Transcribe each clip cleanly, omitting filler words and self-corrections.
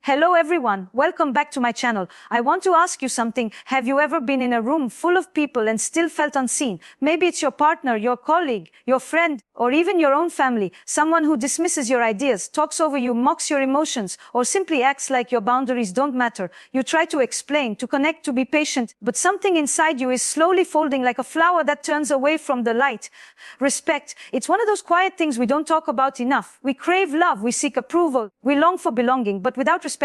Hello everyone, welcome back to my channel. I want to ask you something. Have you ever been in a room full of people and still felt unseen? Maybe it's your partner, your colleague, your friend, or even your own family. Someone who dismisses your ideas, talks over you, mocks your emotions, or simply acts like your boundaries don't matter. You try to explain, to connect, to be patient, but something inside you is slowly folding like a flower that turns away from the light. Respect. It's one of those quiet things we don't talk about enough. We crave love, we seek approval, we long for belonging, but without respect,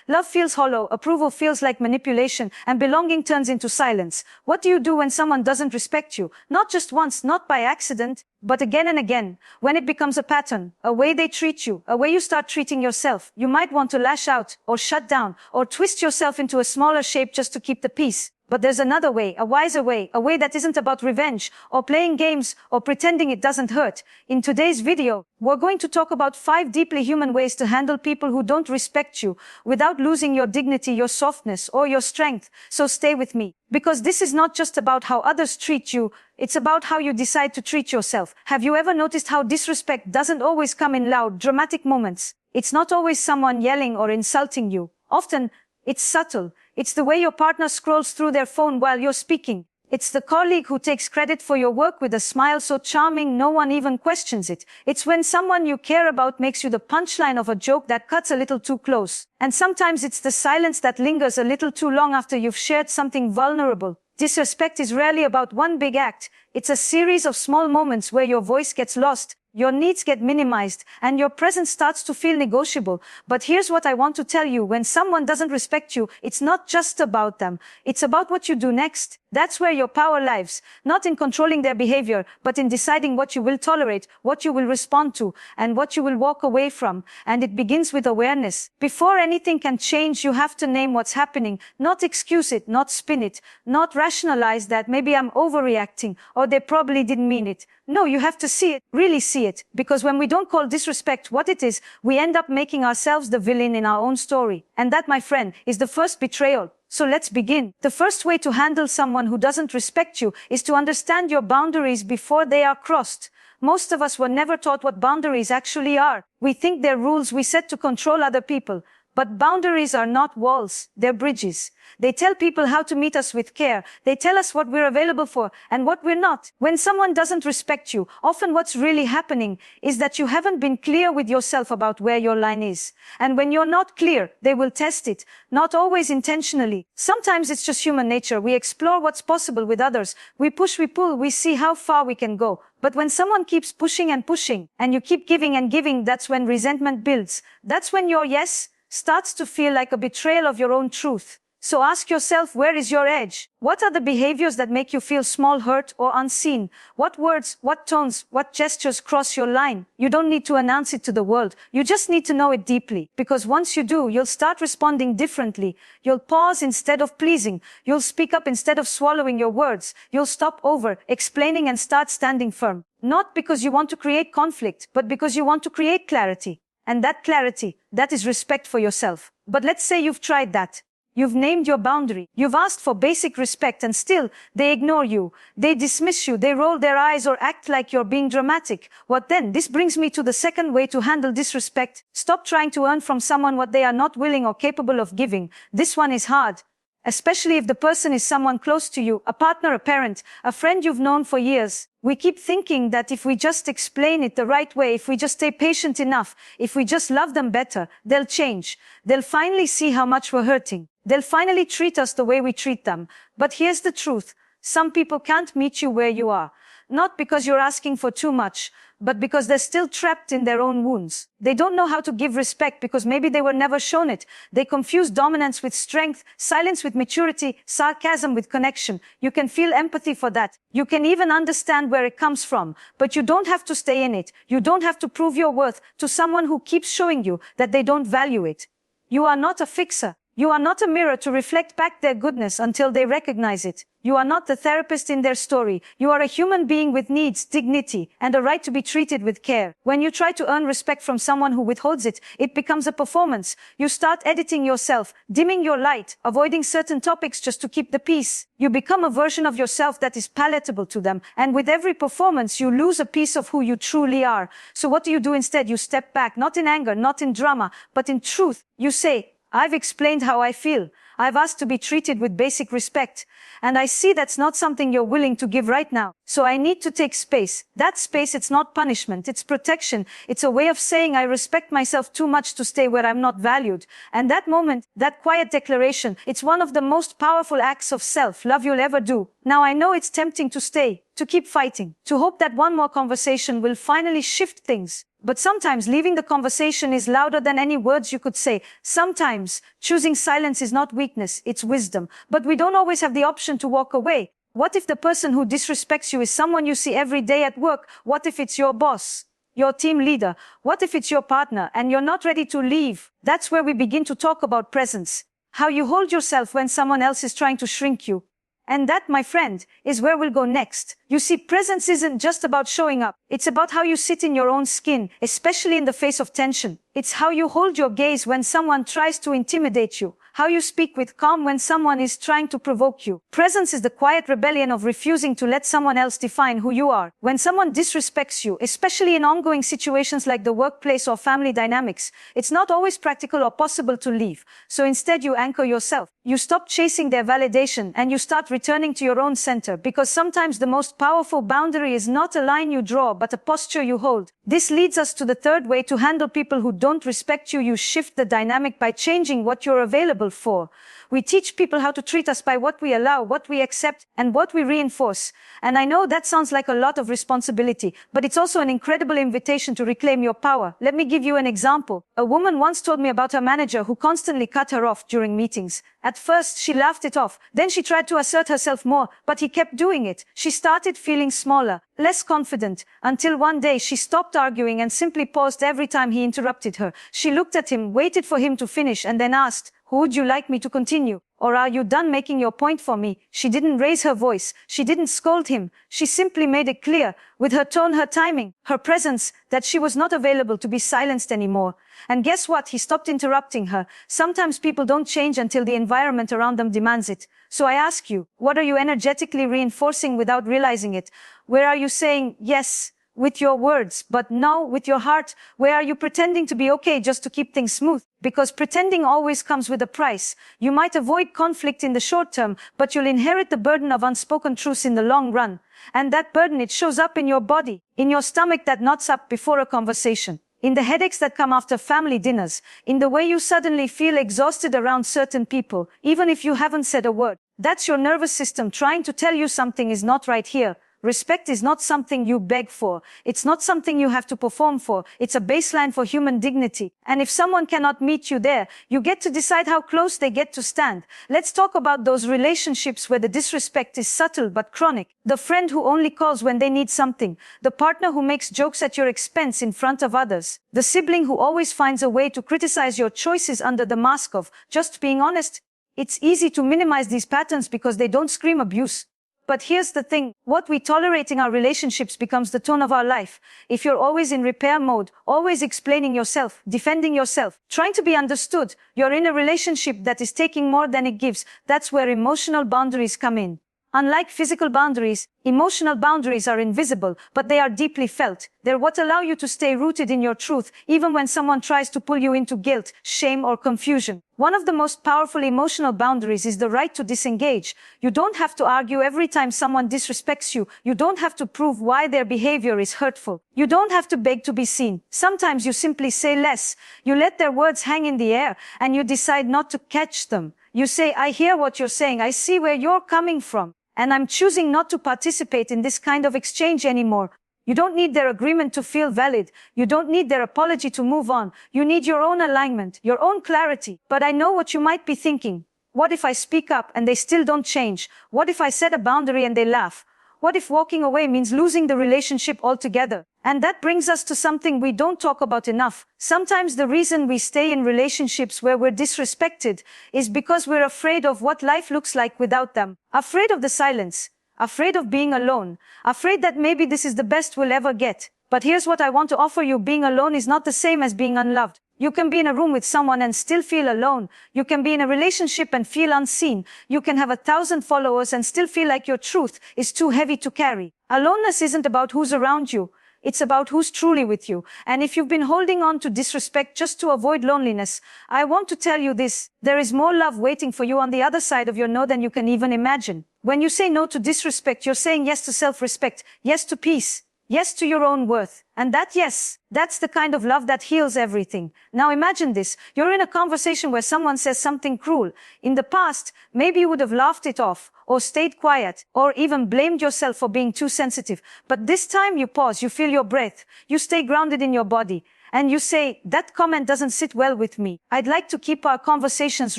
love feels hollow, approval feels like manipulation, and belonging turns into silence. What do you do when someone doesn't respect you? Not just once, not by accident, but again and again. When it becomes a pattern, a way they treat you, a way you start treating yourself, you might want to lash out, or shut down, or twist yourself into a smaller shape just to keep the peace. But there's another way, a wiser way, a way that isn't about revenge, or playing games, or pretending it doesn't hurt. In today's video, we're going to talk about 5 deeply human ways to handle people who don't respect you, without losing your dignity, your softness, or your strength. So stay with me. Because this is not just about how others treat you, it's about how you decide to treat yourself. Have you ever noticed how disrespect doesn't always come in loud, dramatic moments? It's not always someone yelling or insulting you. Often, it's subtle. It's the way your partner scrolls through their phone while you're speaking. It's the colleague who takes credit for your work with a smile so charming no one even questions it. It's when someone you care about makes you the punchline of a joke that cuts a little too close. And sometimes it's the silence that lingers a little too long after you've shared something vulnerable. Disrespect is rarely about one big act. It's a series of small moments where your voice gets lost, your needs get minimized, and your presence starts to feel negotiable. But here's what I want to tell you. When someone doesn't respect you, it's not just about them. It's about what you do next. That's where your power lies. Not in controlling their behavior, but in deciding what you will tolerate, what you will respond to, and what you will walk away from. And it begins with awareness. Before anything can change, you have to name what's happening. Not excuse it, not spin it, not rationalize that maybe I'm overreacting, or they probably didn't mean it. No, you have to see it, really see it. Because when we don't call disrespect what it is, we end up making ourselves the villain in our own story. And that, my friend, is the first betrayal. So let's begin. The first way to handle someone who doesn't respect you is to understand your boundaries before they are crossed. Most of us were never taught what boundaries actually are. We think they're rules we set to control other people. But boundaries are not walls, they're bridges. They tell people how to meet us with care. They tell us what we're available for and what we're not. When someone doesn't respect you, often what's really happening is that you haven't been clear with yourself about where your line is. And when you're not clear, they will test it, not always intentionally. Sometimes it's just human nature. We explore what's possible with others. We push, we pull, we see how far we can go. But when someone keeps pushing and pushing, and you keep giving and giving, that's when resentment builds. That's when your yes starts to feel like a betrayal of your own truth. So ask yourself, where is your edge? What are the behaviors that make you feel small, hurt, or unseen? What words, what tones, what gestures cross your line? You don't need to announce it to the world. You just need to know it deeply. Because once you do, you'll start responding differently. You'll pause instead of pleasing. You'll speak up instead of swallowing your words. You'll stop over-explaining and start standing firm. Not because you want to create conflict, but because you want to create clarity. And that clarity, that is respect for yourself. But let's say you've tried that. You've named your boundary. You've asked for basic respect and still they ignore you. They dismiss you. They roll their eyes or act like you're being dramatic. What then? This brings me to the second way to handle disrespect. Stop trying to earn from someone what they are not willing or capable of giving. This one is hard. Especially if the person is someone close to you, a partner, a parent, a friend you've known for years. We keep thinking that if we just explain it the right way, if we just stay patient enough, if we just love them better, they'll change. They'll finally see how much we're hurting. They'll finally treat us the way we treat them. But here's the truth. Some people can't meet you where you are. Not because you're asking for too much, but because they're still trapped in their own wounds. They don't know how to give respect because maybe they were never shown it. They confuse dominance with strength, silence with maturity, sarcasm with connection. You can feel empathy for that. You can even understand where it comes from. But you don't have to stay in it. You don't have to prove your worth to someone who keeps showing you that they don't value it. You are not a fixer. You are not a mirror to reflect back their goodness until they recognize it. You are not the therapist in their story. You are a human being with needs, dignity, and a right to be treated with care. When you try to earn respect from someone who withholds it, it becomes a performance. You start editing yourself, dimming your light, avoiding certain topics just to keep the peace. You become a version of yourself that is palatable to them. And with every performance, you lose a piece of who you truly are. So what do you do instead? You step back, not in anger, not in drama, but in truth. You say, I've explained how I feel. I've asked to be treated with basic respect. And I see that's not something you're willing to give right now. So I need to take space. That space, it's not punishment, it's protection. It's a way of saying I respect myself too much to stay where I'm not valued. And that moment, that quiet declaration, it's one of the most powerful acts of self-love you'll ever do. Now I know it's tempting to stay, to keep fighting, to hope that one more conversation will finally shift things. But sometimes leaving the conversation is louder than any words you could say. Sometimes choosing silence is not weakness, it's wisdom. But we don't always have the option to walk away. What if the person who disrespects you is someone you see every day at work? What if it's your boss, your team leader? What if it's your partner and you're not ready to leave? That's where we begin to talk about presence. How you hold yourself when someone else is trying to shrink you. And that, my friend, is where we'll go next. You see, presence isn't just about showing up. It's about how you sit in your own skin, especially in the face of tension. It's how you hold your gaze when someone tries to intimidate you. How you speak with calm when someone is trying to provoke you. Presence is the quiet rebellion of refusing to let someone else define who you are. When someone disrespects you, especially in ongoing situations like the workplace or family dynamics, it's not always practical or possible to leave. So instead you anchor yourself. You stop chasing their validation and you start returning to your own center, because sometimes the most powerful boundary is not a line you draw, but a posture you hold. This leads us to the third way to handle people who don't respect you. You shift the dynamic by changing what you're available for. We teach people how to treat us by what we allow, what we accept, and what we reinforce. And I know that sounds like a lot of responsibility, but it's also an incredible invitation to reclaim your power. Let me give you an example. A woman once told me about her manager who constantly cut her off during meetings. At first, she laughed it off. Then she tried to assert herself more, but he kept doing it. She started feeling smaller, less confident, until one day she stopped arguing and simply paused every time he interrupted her. She looked at him, waited for him to finish, and then asked, "Who would you like me to continue? Or are you done making your point for me?" She didn't raise her voice. She didn't scold him. She simply made it clear, with her tone, her timing, her presence, that she was not available to be silenced anymore. And guess what? He stopped interrupting her. Sometimes people don't change until the environment around them demands it. So I ask you, what are you energetically reinforcing without realizing it? Where are you saying yes with your words, but no with your heart? Where are you pretending to be okay just to keep things smooth? Because pretending always comes with a price. You might avoid conflict in the short term, but you'll inherit the burden of unspoken truths in the long run. And that burden, it shows up in your body, in your stomach that knots up before a conversation, in the headaches that come after family dinners, in the way you suddenly feel exhausted around certain people, even if you haven't said a word. That's your nervous system trying to tell you something is not right here. Respect is not something you beg for. It's not something you have to perform for. It's a baseline for human dignity. And if someone cannot meet you there, you get to decide how close they get to stand. Let's talk about those relationships where the disrespect is subtle but chronic. The friend who only calls when they need something. The partner who makes jokes at your expense in front of others. The sibling who always finds a way to criticize your choices under the mask of just being honest. It's easy to minimize these patterns because they don't scream abuse. But here's the thing, what we tolerate in our relationships becomes the tone of our life. If you're always in repair mode, always explaining yourself, defending yourself, trying to be understood, you're in a relationship that is taking more than it gives. That's where emotional boundaries come in. Unlike physical boundaries, emotional boundaries are invisible, but they are deeply felt. They're what allow you to stay rooted in your truth, even when someone tries to pull you into guilt, shame, or confusion. One of the most powerful emotional boundaries is the right to disengage. You don't have to argue every time someone disrespects you. You don't have to prove why their behavior is hurtful. You don't have to beg to be seen. Sometimes you simply say less. You let their words hang in the air, and you decide not to catch them. You say, "I hear what you're saying. I see where you're coming from. And I'm choosing not to participate in this kind of exchange anymore." You don't need their agreement to feel valid. You don't need their apology to move on. You need your own alignment, your own clarity. But I know what you might be thinking. What if I speak up and they still don't change? What if I set a boundary and they laugh? What if walking away means losing the relationship altogether? And that brings us to something we don't talk about enough. Sometimes the reason we stay in relationships where we're disrespected is because we're afraid of what life looks like without them. Afraid of the silence. Afraid of being alone. Afraid that maybe this is the best we'll ever get. But here's what I want to offer you. Being alone is not the same as being unloved. You can be in a room with someone and still feel alone. You can be in a relationship and feel unseen. You can have 1,000 followers and still feel like your truth is too heavy to carry. Aloneness isn't about who's around you. It's about who's truly with you. And if you've been holding on to disrespect just to avoid loneliness, I want to tell you this. There is more love waiting for you on the other side of your no than you can even imagine. When you say no to disrespect, you're saying yes to self-respect, yes to peace, yes to your own worth. And that yes, that's the kind of love that heals everything. Now imagine this. You're in a conversation where someone says something cruel. In the past, maybe you would have laughed it off, or stayed quiet, or even blamed yourself for being too sensitive. But this time you pause, you feel your breath, you stay grounded in your body, and you say, that comment doesn't sit well with me. I'd like to keep our conversations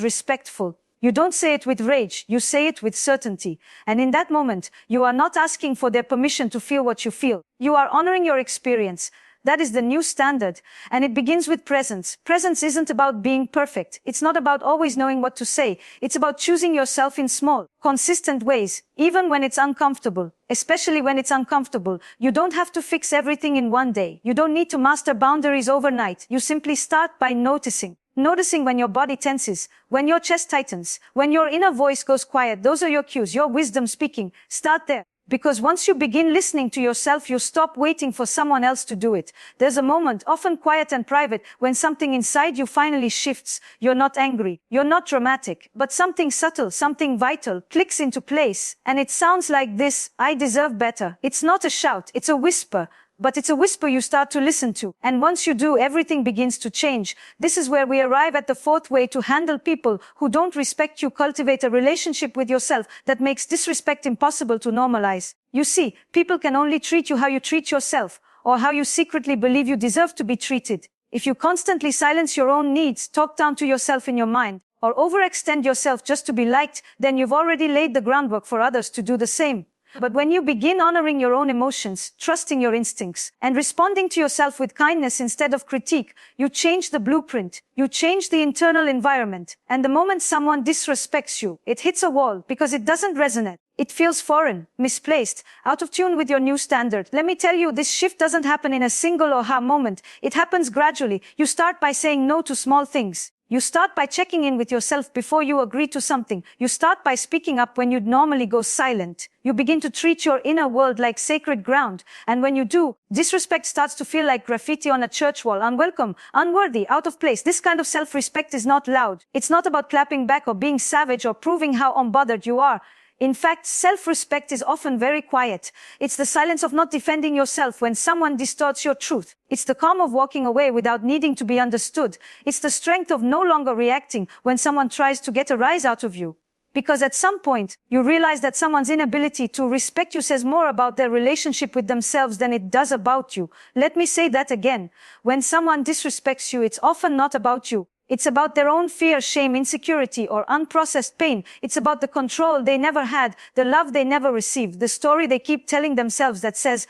respectful. You don't say it with rage, you say it with certainty. And in that moment, you are not asking for their permission to feel what you feel. You are honoring your experience. That is the new standard. And it begins with presence. Presence isn't about being perfect. It's not about always knowing what to say. It's about choosing yourself in small, consistent ways, even when it's uncomfortable. Especially when it's uncomfortable. You don't have to fix everything in one day. You don't need to master boundaries overnight. You simply start by noticing. Noticing when your body tenses, when your chest tightens, when your inner voice goes quiet. Those are your cues, your wisdom speaking. Start there. Because once you begin listening to yourself, you stop waiting for someone else to do it. There's a moment, often quiet and private, when something inside you finally shifts. You're not angry, you're not dramatic, but something subtle, something vital clicks into place. And it sounds like this: I deserve better. It's not a shout, it's a whisper. But it's a whisper you start to listen to. And once you do, everything begins to change. This is where we arrive at the fourth way to handle people who don't respect you. Cultivate a relationship with yourself that makes disrespect impossible to normalize. You see, people can only treat you how you treat yourself, or how you secretly believe you deserve to be treated. If you constantly silence your own needs, talk down to yourself in your mind, or overextend yourself just to be liked, then you've already laid the groundwork for others to do the same. But when you begin honoring your own emotions, trusting your instincts, and responding to yourself with kindness instead of critique, you change the blueprint, you change the internal environment. And the moment someone disrespects you, it hits a wall because it doesn't resonate. It feels foreign, misplaced, out of tune with your new standard. Let me tell you, this shift doesn't happen in a single aha moment. It happens gradually. You start by saying no to small things. You start by checking in with yourself before you agree to something. You start by speaking up when you'd normally go silent. You begin to treat your inner world like sacred ground. And when you do, disrespect starts to feel like graffiti on a church wall. Unwelcome, unworthy, out of place. This kind of self-respect is not loud. It's not about clapping back or being savage or proving how unbothered you are. In fact, self-respect is often very quiet. It's the silence of not defending yourself when someone distorts your truth. It's the calm of walking away without needing to be understood. It's the strength of no longer reacting when someone tries to get a rise out of you. Because at some point, you realize that someone's inability to respect you says more about their relationship with themselves than it does about you. Let me say that again. When someone disrespects you, it's often not about you. It's about their own fear, shame, insecurity, or unprocessed pain. It's about the control they never had, the love they never received, the story they keep telling themselves that says,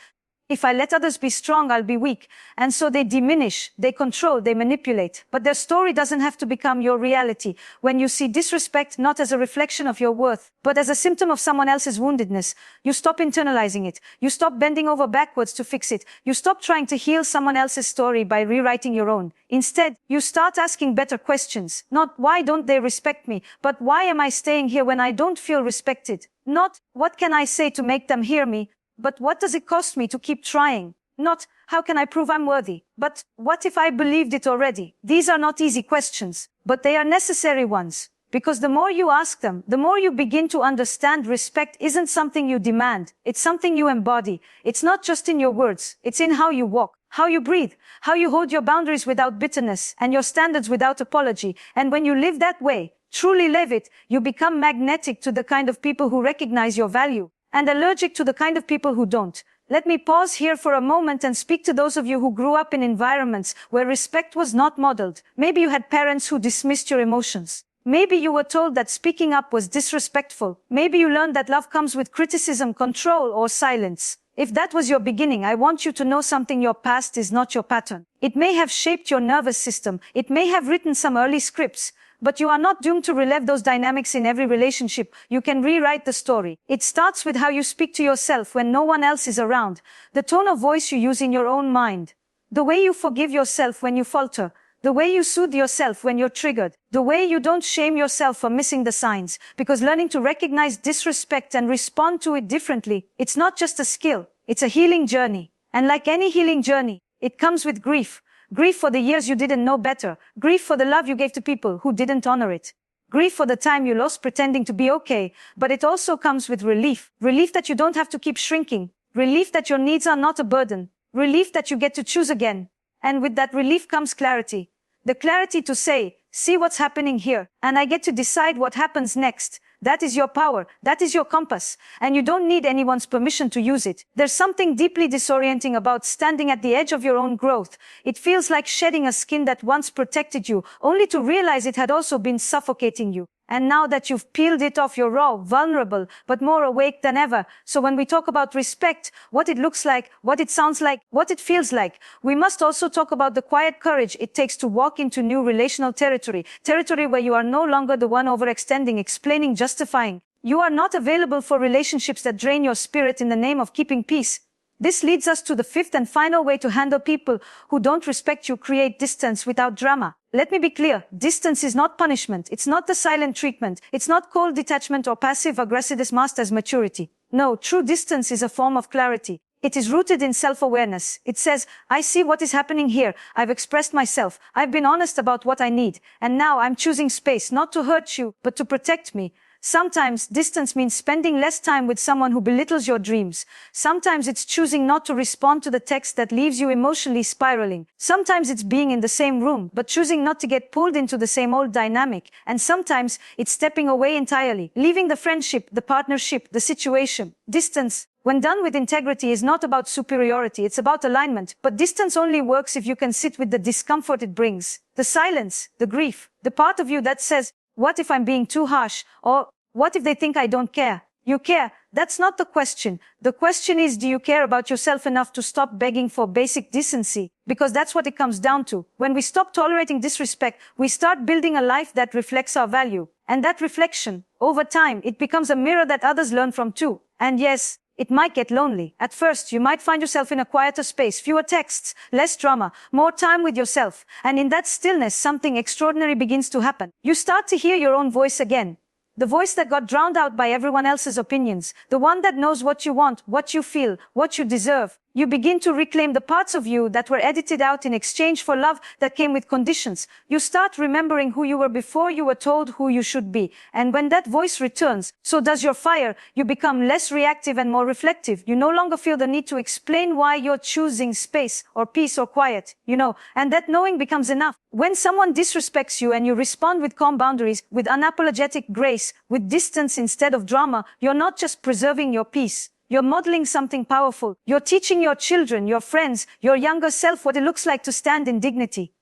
if I let others be strong, I'll be weak. And so they diminish, they control, they manipulate. But their story doesn't have to become your reality. When you see disrespect not as a reflection of your worth, but as a symptom of someone else's woundedness, you stop internalizing it. You stop bending over backwards to fix it. You stop trying to heal someone else's story by rewriting your own. Instead, you start asking better questions. Not why don't they respect me, but why am I staying here when I don't feel respected? Not what can I say to make them hear me, but what does it cost me to keep trying? Not, how can I prove I'm worthy? But what if I believed it already? These are not easy questions, but they are necessary ones. Because the more you ask them, the more you begin to understand respect isn't something you demand. It's something you embody. It's not just in your words. It's in how you walk, how you breathe, how you hold your boundaries without bitterness, and your standards without apology. And when you live that way, truly live it, you become magnetic to the kind of people who recognize your value, and allergic to the kind of people who don't. Let me pause here for a moment and speak to those of you who grew up in environments where respect was not modeled. Maybe you had parents who dismissed your emotions. Maybe you were told that speaking up was disrespectful. Maybe you learned that love comes with criticism, control, or silence. If that was your beginning, I want you to know something: your past is not your pattern. It may have shaped your nervous system. It may have written some early scripts. But you are not doomed to relive those dynamics in every relationship. You can rewrite the story. It starts with how you speak to yourself when no one else is around, the tone of voice you use in your own mind, the way you forgive yourself when you falter, the way you soothe yourself when you're triggered, the way you don't shame yourself for missing the signs. Because learning to recognize disrespect and respond to it differently, it's not just a skill, it's a healing journey. And like any healing journey, it comes with grief. Grief for the years you didn't know better. Grief for the love you gave to people who didn't honor it. Grief for the time you lost pretending to be okay. But it also comes with relief. Relief that you don't have to keep shrinking. Relief that your needs are not a burden. Relief that you get to choose again. And with that relief comes clarity. The clarity to say, see what's happening here, and I get to decide what happens next. That is your power. That is your compass. And you don't need anyone's permission to use it. There's something deeply disorienting about standing at the edge of your own growth. It feels like shedding a skin that once protected you, only to realize it had also been suffocating you. And now that you've peeled it off, you're raw, vulnerable, but more awake than ever. So when we talk about respect, what it looks like, what it sounds like, what it feels like, we must also talk about the quiet courage it takes to walk into new relational territory. Territory where you are no longer the one overextending, explaining, justifying. You are not available for relationships that drain your spirit in the name of keeping peace. This leads us to the fifth and final way to handle people who don't respect you: create distance without drama. Let me be clear, distance is not punishment. It's not the silent treatment. It's not cold detachment or passive aggressiveness masked as maturity. No, true distance is a form of clarity. It is rooted in self-awareness. It says, I see what is happening here. I've expressed myself. I've been honest about what I need. And now I'm choosing space, not to hurt you, but to protect me. Sometimes distance means spending less time with someone who belittles your dreams. Sometimes it's choosing not to respond to the text that leaves you emotionally spiraling. Sometimes it's being in the same room, but choosing not to get pulled into the same old dynamic. And sometimes it's stepping away entirely, leaving the friendship, the partnership, the situation. Distance, when done with integrity, is not about superiority, it's about alignment. But distance only works if you can sit with the discomfort it brings. The silence, the grief, the part of you that says, what if I'm being too harsh? Or what if they think I don't care? You care. That's not the question. The question is, do you care about yourself enough to stop begging for basic decency? Because that's what it comes down to. When we stop tolerating disrespect, we start building a life that reflects our value. And that reflection, over time, it becomes a mirror that others learn from too. And yes, it might get lonely. At first, you might find yourself in a quieter space, fewer texts, less drama, more time with yourself. And in that stillness, something extraordinary begins to happen. You start to hear your own voice again. The voice that got drowned out by everyone else's opinions. The one that knows what you want, what you feel, what you deserve. You begin to reclaim the parts of you that were edited out in exchange for love that came with conditions. You start remembering who you were before you were told who you should be. And when that voice returns, so does your fire. You become less reactive and more reflective. You no longer feel the need to explain why you're choosing space or peace or quiet, and that knowing becomes enough. When someone disrespects you and you respond with calm boundaries, with unapologetic grace, with distance instead of drama, you're not just preserving your peace. You're modeling something powerful. You're teaching your children, your friends, your younger self what it looks like to stand in dignity.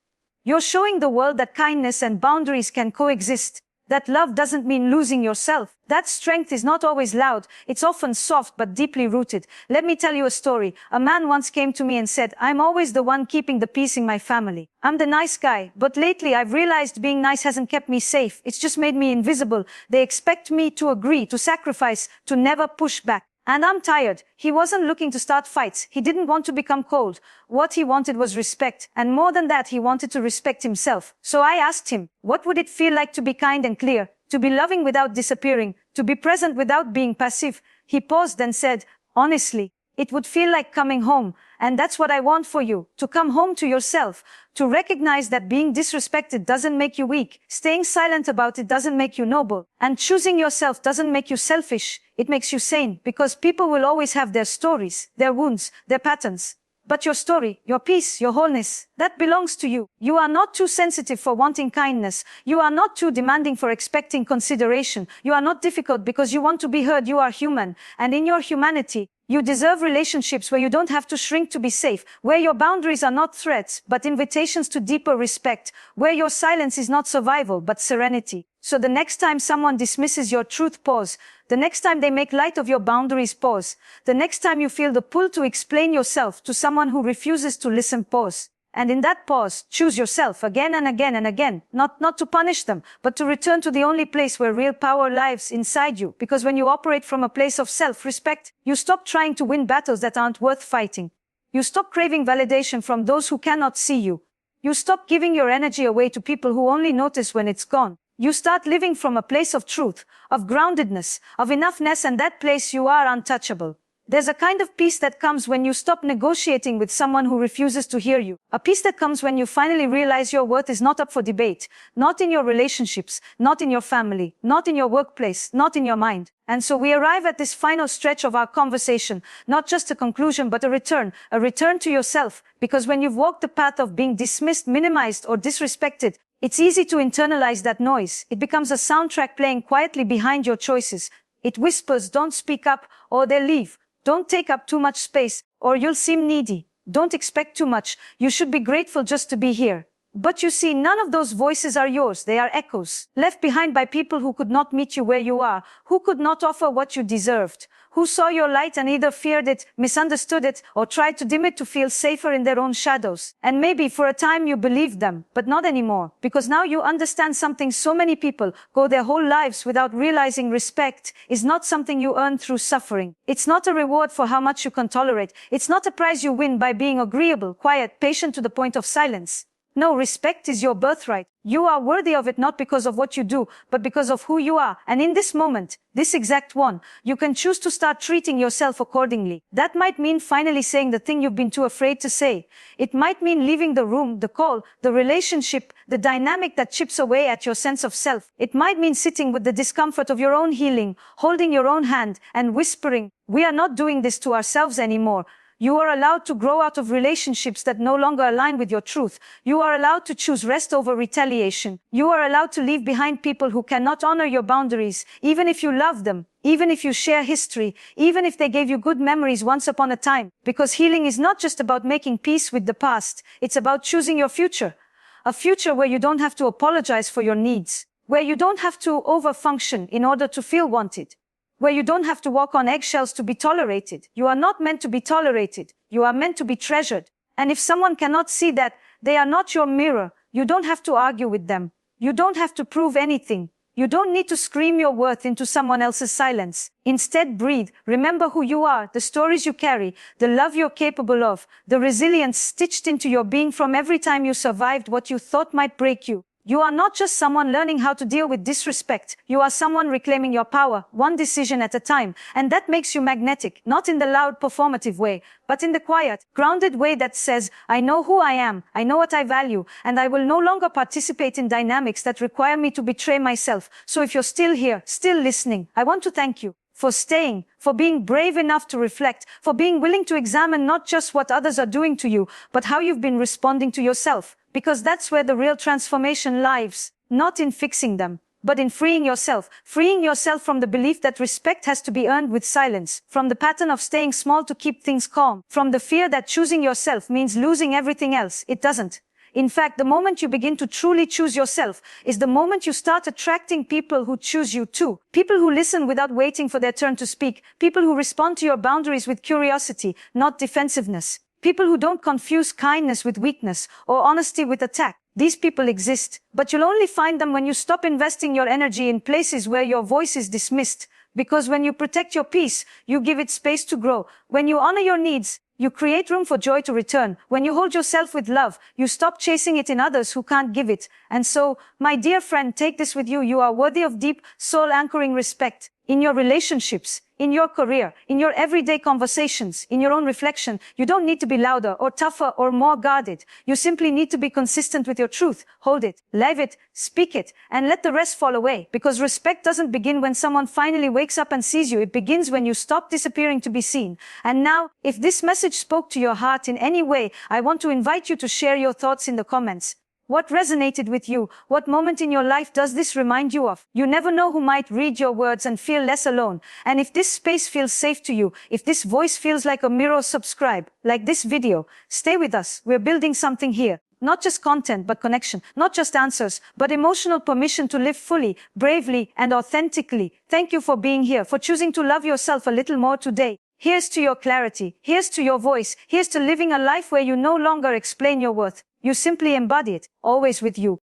You're showing the world that kindness and boundaries can coexist. That love doesn't mean losing yourself. That strength is not always loud. It's often soft but deeply rooted. Let me tell you a story. A man once came to me and said, I'm always the one keeping the peace in my family. I'm the nice guy, but lately I've realized being nice hasn't kept me safe. It's just made me invisible. They expect me to agree, to sacrifice, to never push back. And I'm tired. He wasn't looking to start fights. He didn't want to become cold. What he wanted was respect. And more than that, he wanted to respect himself. So I asked him, what would it feel like to be kind and clear, to be loving without disappearing, to be present without being passive? He paused and said, honestly, it would feel like coming home. And that's what I want for you, to come home to yourself, to recognize that being disrespected doesn't make you weak, staying silent about it doesn't make you noble, and choosing yourself doesn't make you selfish, it makes you sane, because people will always have their stories, their wounds, their patterns. But your story, your peace, your wholeness, that belongs to you. You are not too sensitive for wanting kindness. You are not too demanding for expecting consideration. You are not difficult because you want to be heard. You are human. And in your humanity, you deserve relationships where you don't have to shrink to be safe, where your boundaries are not threats, but invitations to deeper respect, where your silence is not survival, but serenity. So the next time someone dismisses your truth, pause. The next time they make light of your boundaries, pause. The next time you feel the pull to explain yourself to someone who refuses to listen, pause. And in that pause, choose yourself again and again and again, not to punish them, but to return to the only place where real power lives inside you. Because when you operate from a place of self-respect, you stop trying to win battles that aren't worth fighting. You stop craving validation from those who cannot see you. You stop giving your energy away to people who only notice when it's gone. You start living from a place of truth, of groundedness, of enoughness, and that place you are untouchable. There's a kind of peace that comes when you stop negotiating with someone who refuses to hear you. A peace that comes when you finally realize your worth is not up for debate, not in your relationships, not in your family, not in your workplace, not in your mind. And so we arrive at this final stretch of our conversation, not just a conclusion, but a return to yourself. Because when you've walked the path of being dismissed, minimized, or disrespected, it's easy to internalize that noise. It becomes a soundtrack playing quietly behind your choices. It whispers, don't speak up, or they'll leave. Don't take up too much space, or you'll seem needy. Don't expect too much. You should be grateful just to be here. But you see, none of those voices are yours. They are echoes, left behind by people who could not meet you where you are, who could not offer what you deserved, who saw your light and either feared it, misunderstood it, or tried to dim it to feel safer in their own shadows. And maybe for a time you believed them, but not anymore, because now you understand something so many people go their whole lives without realizing. Respect is not something you earn through suffering. It's not a reward for how much you can tolerate. It's not a prize you win by being agreeable, quiet, patient to the point of silence. No, respect is your birthright. You are worthy of it not because of what you do, but because of who you are. And in this moment, this exact one, you can choose to start treating yourself accordingly. That might mean finally saying the thing you've been too afraid to say. It might mean leaving the room, the call, the relationship, the dynamic that chips away at your sense of self. It might mean sitting with the discomfort of your own healing, holding your own hand, and whispering, "We are not doing this to ourselves anymore." You are allowed to grow out of relationships that no longer align with your truth. You are allowed to choose rest over retaliation. You are allowed to leave behind people who cannot honor your boundaries, even if you love them, even if you share history, even if they gave you good memories once upon a time. Because healing is not just about making peace with the past. It's about choosing your future. A future where you don't have to apologize for your needs, where you don't have to overfunction in order to feel wanted, where you don't have to walk on eggshells to be tolerated. You are not meant to be tolerated. You are meant to be treasured. And if someone cannot see that, they are not your mirror. You don't have to argue with them. You don't have to prove anything. You don't need to scream your worth into someone else's silence. Instead, breathe. Remember who you are, the stories you carry, the love you're capable of, the resilience stitched into your being from every time you survived what you thought might break you. You are not just someone learning how to deal with disrespect. You are someone reclaiming your power, one decision at a time. And that makes you magnetic, not in the loud performative way, but in the quiet, grounded way that says, I know who I am, I know what I value, and I will no longer participate in dynamics that require me to betray myself. So if you're still here, still listening, I want to thank you for staying, for being brave enough to reflect, for being willing to examine not just what others are doing to you, but how you've been responding to yourself. Because that's where the real transformation lies, not in fixing them, but in freeing yourself from the belief that respect has to be earned with silence, from the pattern of staying small to keep things calm, from the fear that choosing yourself means losing everything else. It doesn't. In fact, the moment you begin to truly choose yourself is the moment you start attracting people who choose you too. People who listen without waiting for their turn to speak. People who respond to your boundaries with curiosity, not defensiveness. People who don't confuse kindness with weakness or honesty with attack. These people exist, but you'll only find them when you stop investing your energy in places where your voice is dismissed. Because when you protect your peace, you give it space to grow. When you honor your needs, you create room for joy to return. When you hold yourself with love, you stop chasing it in others who can't give it. And so, my dear friend, take this with you. You are worthy of deep, soul-anchoring respect. In your relationships, in your career, in your everyday conversations, in your own reflection, you don't need to be louder or tougher or more guarded. You simply need to be consistent with your truth. Hold it, live it, speak it, and let the rest fall away. Because respect doesn't begin when someone finally wakes up and sees you. It begins when you stop disappearing to be seen. And now, if this message spoke to your heart in any way, I want to invite you to share your thoughts in the comments. What resonated with you? What moment in your life does this remind you of? You never know who might read your words and feel less alone. And if this space feels safe to you, if this voice feels like a mirror, subscribe, like this video. Stay with us. We're building something here. Not just content, but connection. Not just answers, but emotional permission to live fully, bravely, and authentically. Thank you for being here, for choosing to love yourself a little more today. Here's to your clarity. Here's to your voice. Here's to living a life where you no longer explain your worth. You simply embody it, always with you.